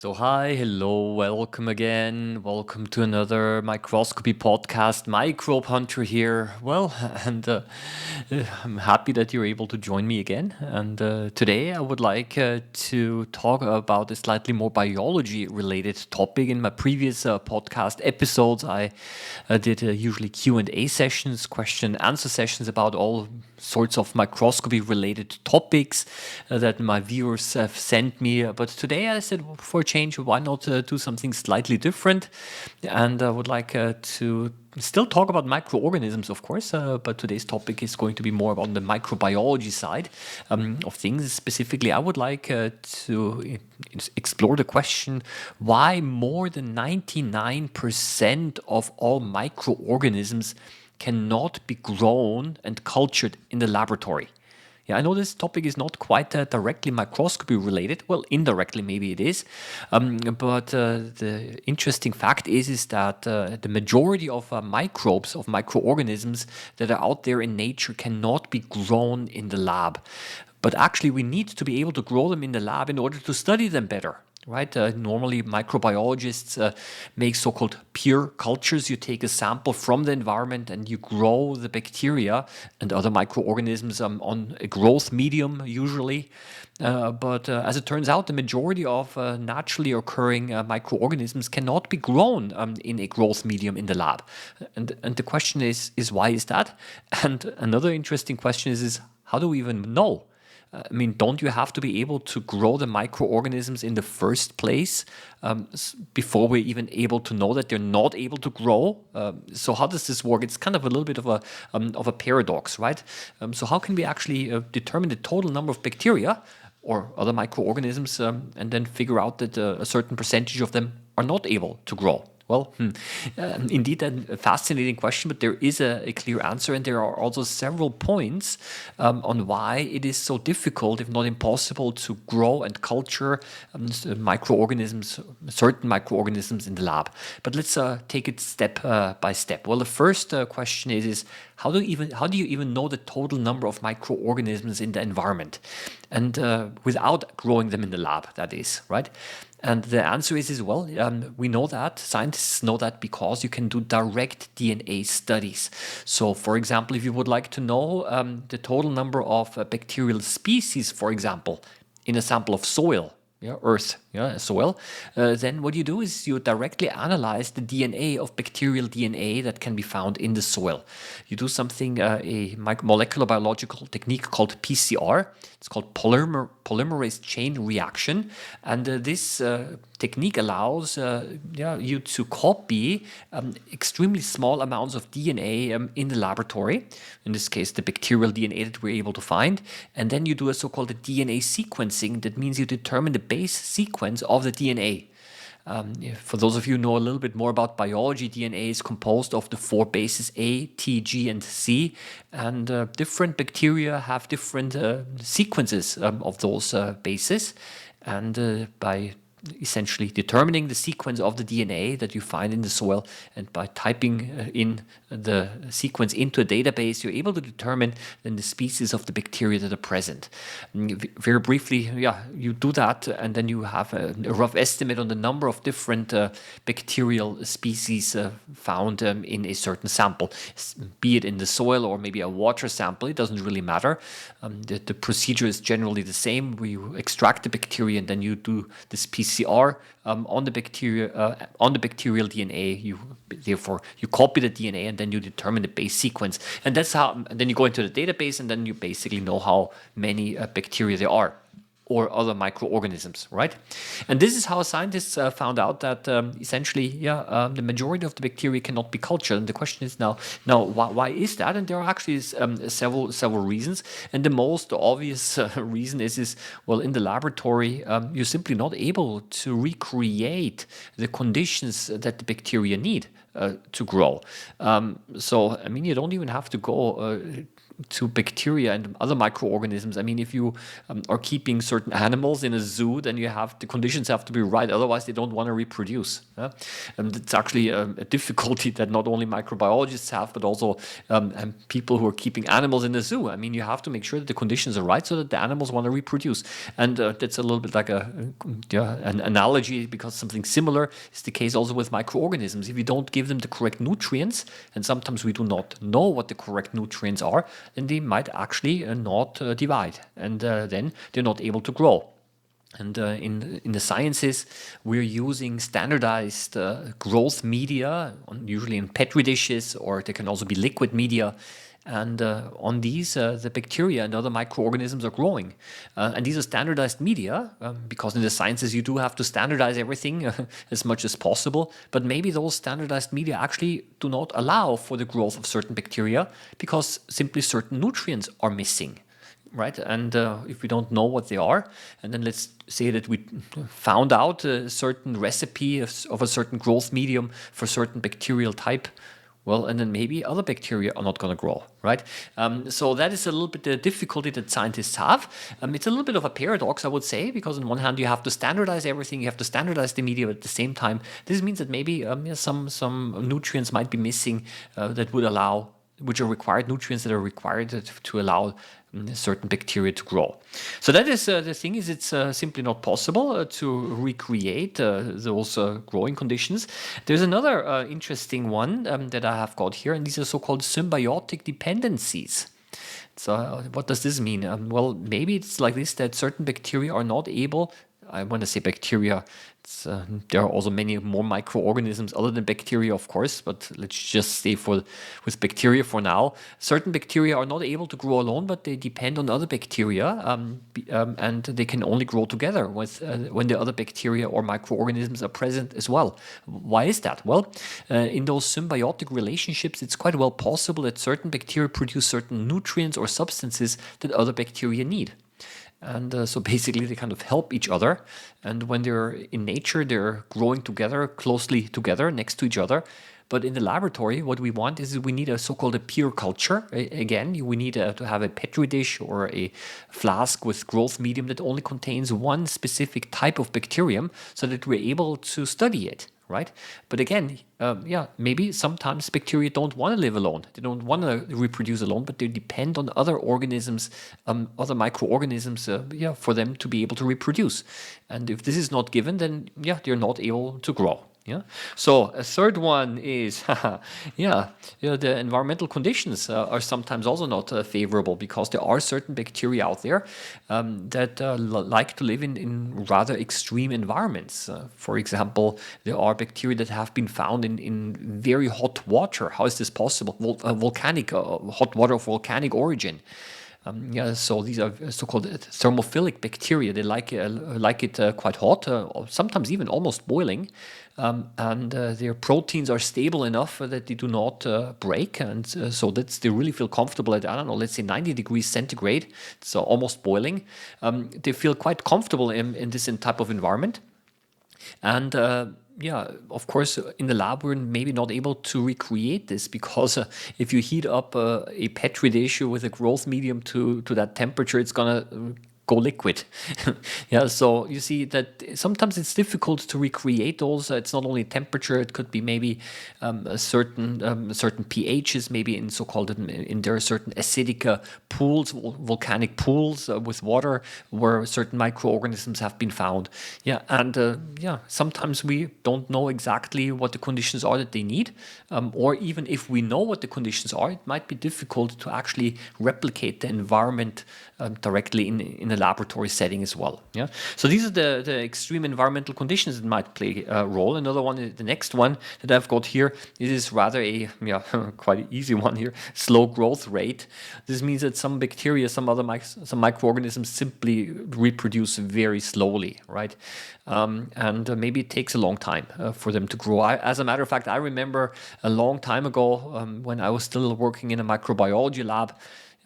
So hi, hello, welcome again. Welcome to another microscopy podcast. Microbehunter here. Well, and I'm happy that you're able to join me again. And today I would like to talk about a slightly more biology-related topic. In my previous podcast episodes, I did usually Q&A sessions, question and answer sessions about all sorts of microscopy-related topics that my viewers have sent me. But today I said, for a change, why not do something slightly different? And I would like to still talk about microorganisms, of course, but today's topic is going to be more on the microbiology side of things. Specifically, I would like to explore the question why more than 99% of all microorganisms cannot be grown and cultured in the laboratory. Yeah, I know this topic is not quite directly microscopy related. Well, indirectly maybe it is, but the interesting fact is that the majority of microbes, of microorganisms that are out there in nature cannot be grown in the lab. But actually, we need to be able to grow them in the lab in order to study them better. Right? Normally, microbiologists make so-called pure cultures. You take a sample from the environment and you grow the bacteria and other microorganisms on a growth medium, usually. But as it turns out, the majority of naturally occurring microorganisms cannot be grown in a growth medium in the lab. And the question is why is that? And another interesting question is how do we even know? I mean, don't you have to be able to grow the microorganisms in the first place before we're even able to know that they're not able to grow? So how does this work? It's kind of a little bit of a paradox, right? So how can we actually determine the total number of bacteria or other microorganisms and then figure out that a certain percentage of them are not able to grow? Well, indeed, a fascinating question, but there is a clear answer, and there are also several points on why it is so difficult, if not impossible, to grow and culture microorganisms, certain microorganisms in the lab. But let's take it step by step. Well, the first question is how do you even know the total number of microorganisms in the environment, and without growing them in the lab? That is right. And the answer is well, we know that, scientists know that because you can do direct DNA studies. So, for example, if you would like to know the total number of bacterial species, for example, in a sample of soil, earth, soil, then what you do is you directly analyze the DNA of bacterial DNA that can be found in the soil. You do something, a molecular biological technique called PCR. It's called polymerase chain reaction, and this technique allows you to copy extremely small amounts of DNA in the laboratory, in this case the bacterial DNA that we're able to find, and then you do a so-called DNA sequencing. That means you determine the base sequence of the DNA. For those of you who know a little bit more about biology, DNA is composed of the four bases A, T, G, and C, and different bacteria have different sequences of those bases. And by essentially determining the sequence of the DNA that you find in the soil, and by typing in the sequence into a database, you're able to determine then the species of the bacteria that are present. Very briefly, you do that, and then you have a rough estimate on the number of different bacterial species found in a certain sample, be it in the soil or maybe a water sample. It doesn't really matter. The procedure is generally the same. You extract the bacteria, and then you do this PCR on the bacteria, on the bacterial DNA. Therefore you copy the DNA, and then you determine the base sequence, and that's how. And then you go into the database, and then you basically know how many bacteria there are, or other microorganisms, right? And this is how scientists found out that essentially, the majority of the bacteria cannot be cultured. And the question is now why is that? And there are actually several reasons. And the most obvious reason is well, in the laboratory, you're simply not able to recreate the conditions that the bacteria need to grow. So, I mean, you don't even have to go to bacteria and other microorganisms. I mean, if you are keeping certain animals in a zoo, then the conditions have to be right. Otherwise, they don't want to reproduce. And it's actually a difficulty that not only microbiologists have, but also people who are keeping animals in the zoo. I mean, you have to make sure that the conditions are right so that the animals want to reproduce. And that's a little bit like an analogy, because something similar is the case also with microorganisms. If you don't give them the correct nutrients, and sometimes we do not know what the correct nutrients are, then they might actually not divide, and then they're not able to grow. And in the sciences, we're using standardized growth media, usually in petri dishes, or they can also be liquid media. And on these, the bacteria and other microorganisms are growing. And these are standardized media, because in the sciences you do have to standardize everything as much as possible. But maybe those standardized media actually do not allow for the growth of certain bacteria because simply certain nutrients are missing. Right, and if we don't know what they are, and then let's say that we found out a certain recipe of a certain growth medium for a certain bacterial type, well, and then maybe other bacteria are not going to grow, right? So that is a little bit the difficulty that scientists have. It's a little bit of a paradox, I would say, because on one hand you have to standardize everything, you have to standardize the media, but at the same time, this means that maybe some nutrients might be missing that would allow, which are required nutrients that are required to allow certain bacteria to grow. So that is the thing is it's simply not possible to recreate those growing conditions. There's another interesting one that I have got here, and these are so-called symbiotic dependencies. So what does this mean? Well, maybe it's like this, that certain bacteria are not able, I want to say bacteria, there are also many more microorganisms other than bacteria, of course, but let's just stay with bacteria for now. Certain bacteria are not able to grow alone, but they depend on other bacteria, and they can only grow together when the other bacteria or microorganisms are present as well. Why is that? Well, in those symbiotic relationships, it's quite well possible that certain bacteria produce certain nutrients or substances that other bacteria need. And so basically they kind of help each other. And when they're in nature, they're growing together, closely together, next to each other. But in the laboratory, what we want is we need a so-called a pure culture. Again, we need to have a petri dish or a flask with growth medium that only contains one specific type of bacterium so that we're able to study it. Right? But again, maybe sometimes bacteria don't want to live alone. They don't want to reproduce alone, but they depend on other organisms, other microorganisms, for them to be able to reproduce. And if this is not given, then they're not able to grow. Yeah. So a third one is, the environmental conditions are sometimes also not favorable, because there are certain bacteria out there that like to live in rather extreme environments. For example, there are bacteria that have been found in very hot water. How is this possible? Volcanic hot water of volcanic origin. So these are so-called thermophilic bacteria. They like it quite hot, sometimes even almost boiling, and their proteins are stable enough that they do not break, and so that they really feel comfortable at, I don't know, let's say 90 degrees centigrade, so almost boiling. They feel quite comfortable in this type of environment, and of course, in the lab, we're maybe not able to recreate this, because if you heat up a petri dish with a growth medium to that temperature, it's going to go liquid. So you see that sometimes it's difficult to recreate those. It's not only temperature, it could be maybe a certain pHs, maybe in so-called, there are certain acidic pools, volcanic pools with water where certain microorganisms have been found. Sometimes we don't know exactly what the conditions are that they need, or even if we know what the conditions are, it might be difficult to actually replicate the environment directly in a laboratory setting as well. So these are the extreme environmental conditions that might play a role. Another one, the next one that I've got here, this is rather a quite an easy one here: slow growth rate. This means that some bacteria, some microorganisms simply reproduce very slowly, right? And maybe it takes a long time for them to grow. As a matter of fact, I remember a long time ago when I was still working in a microbiology lab.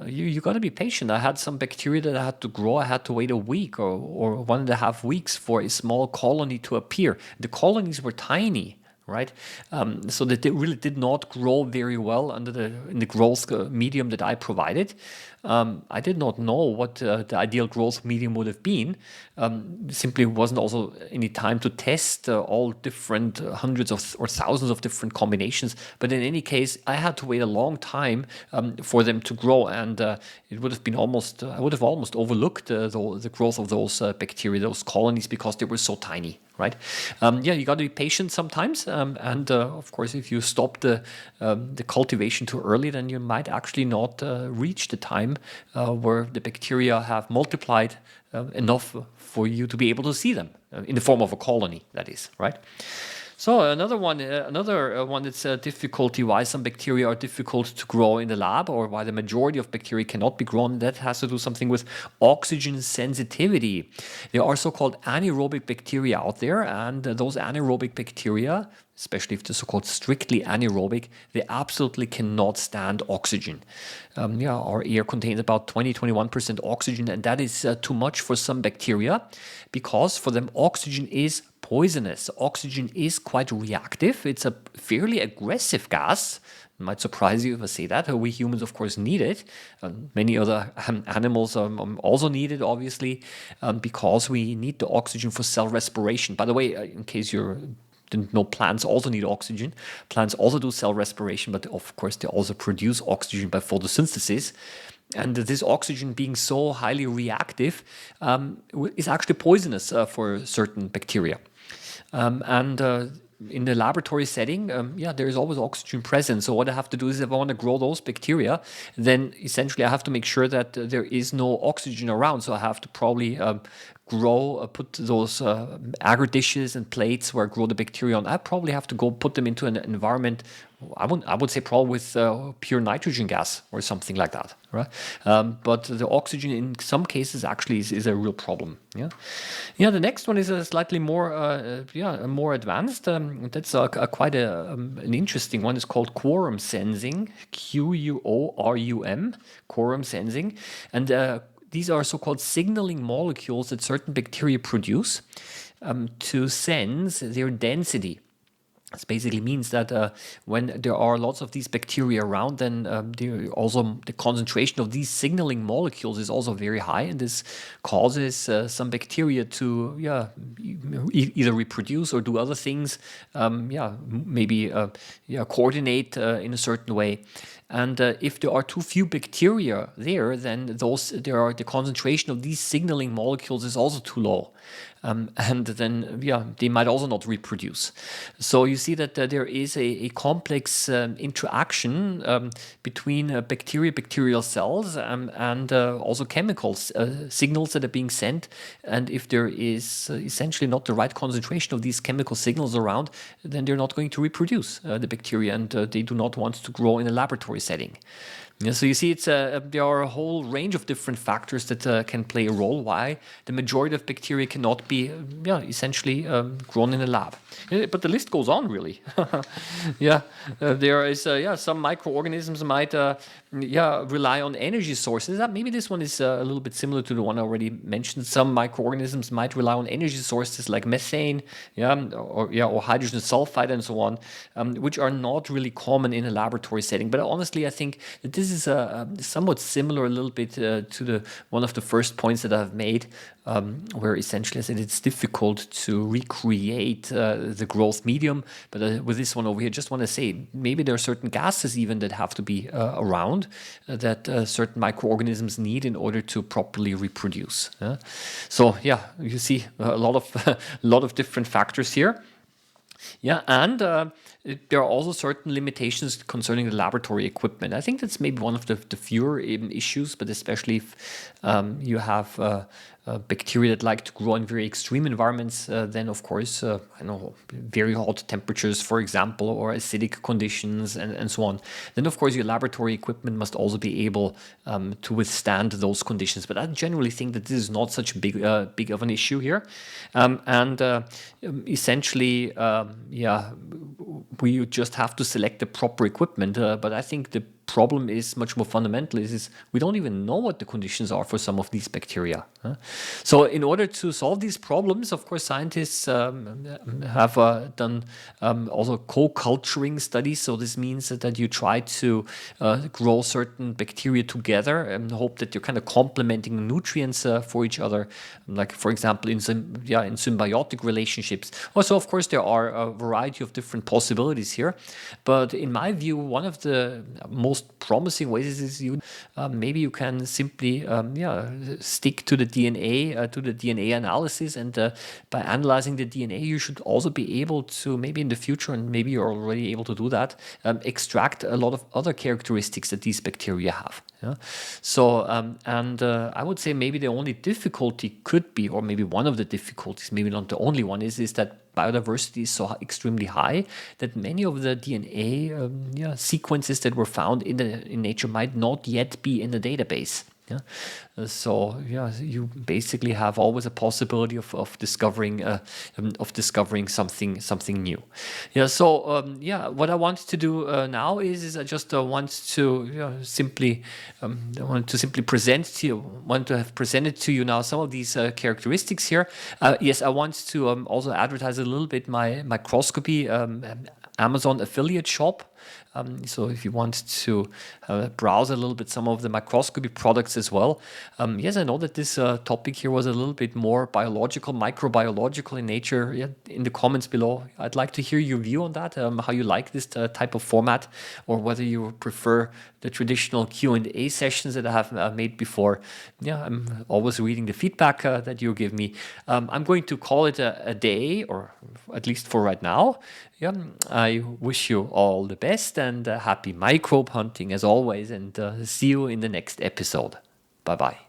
You got to be patient. I had some bacteria that I had to grow. I had to wait a week or 1.5 weeks for a small colony to appear. The colonies were tiny, right? So that they really did not grow very well in the growth medium that I provided. I did not know what the ideal growth medium would have been. Simply wasn't also any time to test all different hundreds of or thousands of different combinations. But in any case, I had to wait a long time for them to grow, and it would have been I would have almost overlooked the growth of those bacteria, those colonies, because they were so tiny, right? You got to be patient sometimes, and of course, if you stop the cultivation too early, then you might actually not reach the time where the bacteria have multiplied enough for you to be able to see them in the form of a colony, that is, right? So another one that's difficulty why some bacteria are difficult to grow in the lab, or why the majority of bacteria cannot be grown, that has to do something with oxygen sensitivity. There are so-called anaerobic bacteria out there, and those anaerobic bacteria, especially if they're so-called strictly anaerobic, they absolutely cannot stand oxygen. Our air contains about 20-21% oxygen, and that is too much for some bacteria, because for them oxygen is poisonous. Oxygen is quite reactive. It's a fairly aggressive gas. It might surprise you if I say that. We humans, of course, need it. Many other animals also need it, obviously, because we need the oxygen for cell respiration. By the way, in case you didn't know, plants also need oxygen. Plants also do cell respiration, but of course they also produce oxygen by photosynthesis. And this oxygen being so highly reactive is actually poisonous for certain bacteria. In the laboratory setting, there is always oxygen present. So what I have to do is, if I want to grow those bacteria, then essentially I have to make sure that there is no oxygen around. So I have to probably put those agar dishes and plates where I grow the bacteria on. I probably have to go put them into an environment, I would say probably with pure nitrogen gas or something like that, right? But the oxygen in some cases actually is a real problem. The next one is a slightly more advanced. That's quite an interesting one. It's called quorum sensing, Quorum, quorum sensing, and these are so-called signaling molecules that certain bacteria produce to sense their density. This basically means that when there are lots of these bacteria around, then the concentration of these signaling molecules is also very high, and this causes some bacteria to either reproduce or do other things, maybe coordinate in a certain way. And if there are too few bacteria there, then the concentration of these signaling molecules is also too low. And then, they might also not reproduce. So you see that there is a complex interaction between bacterial cells and also chemicals, signals that are being sent. And if there is essentially not the right concentration of these chemical signals around, then they're not going to reproduce, the bacteria, and they do not want to grow in a laboratory setting. So you see, there are a whole range of different factors that can play a role why the majority of bacteria cannot be essentially grown in a lab. But the list goes on, really. There is some microorganisms might rely on energy sources. Maybe this one is a little bit similar to the one I already mentioned. Some microorganisms might rely on energy sources like methane, or hydrogen sulfide and so on, which are not really common in a laboratory setting. But honestly, I think that this is somewhat similar a little bit to one of the first points that I've made, where essentially I said it's difficult to recreate the growth medium. But with this one over here, just want to say maybe there are certain gases even that have to be around that certain microorganisms need in order to properly reproduce. So you see a lot of different factors here. And there are also certain limitations concerning the laboratory equipment. I think that's maybe one of the fewer issues, but especially if you have bacteria that like to grow in very extreme environments, then of course, very hot temperatures, for example, or acidic conditions and so on. Then of course your laboratory equipment must also be able to withstand those conditions. But I generally think that this is not such a big of an issue here. Essentially, we just have to select the proper equipment. But I think the problem is much more fundamental. Is we don't even know what the conditions are for some of these bacteria. So in order to solve these problems, of course, scientists have done also co-culturing studies. So this means that you try to grow certain bacteria together and hope that you're kind of complementing nutrients for each other. Like, for example, in symbiotic relationships. Also, of course, there are a variety of different possibilities here. But in my view, one of the most promising ways is maybe you can simply stick to the DNA analysis, and by analyzing the DNA, you should also be able to, maybe in the future, and maybe you're already able to do that, extract a lot of other characteristics that these bacteria have. Yeah? So, I would say maybe the only difficulty could be, or maybe one of the difficulties, maybe not the only one, is that biodiversity is so extremely high that many of the DNA sequences that were found in nature might not yet be in the database. Yeah. So you basically have always a possibility of discovering something new. Yeah. So what I want to do now is I just want to simply present to you, want to have presented to you now some of these characteristics here. Yes, I want to also advertise a little bit my microscopy Amazon affiliate shop. So if you want to browse a little bit some of the microscopy products as well. Yes, I know that this topic here was a little bit more biological, microbiological in nature. Yeah, in the comments below, I'd like to hear your view on that, how you like this type of format, or whether you prefer the traditional Q&A sessions that I have made before. Yeah, I'm always reading the feedback that you give me. I'm going to call it a day, or at least for right now. Yeah, I wish you all the best and happy microbe hunting as always, and see you in the next episode. Bye bye.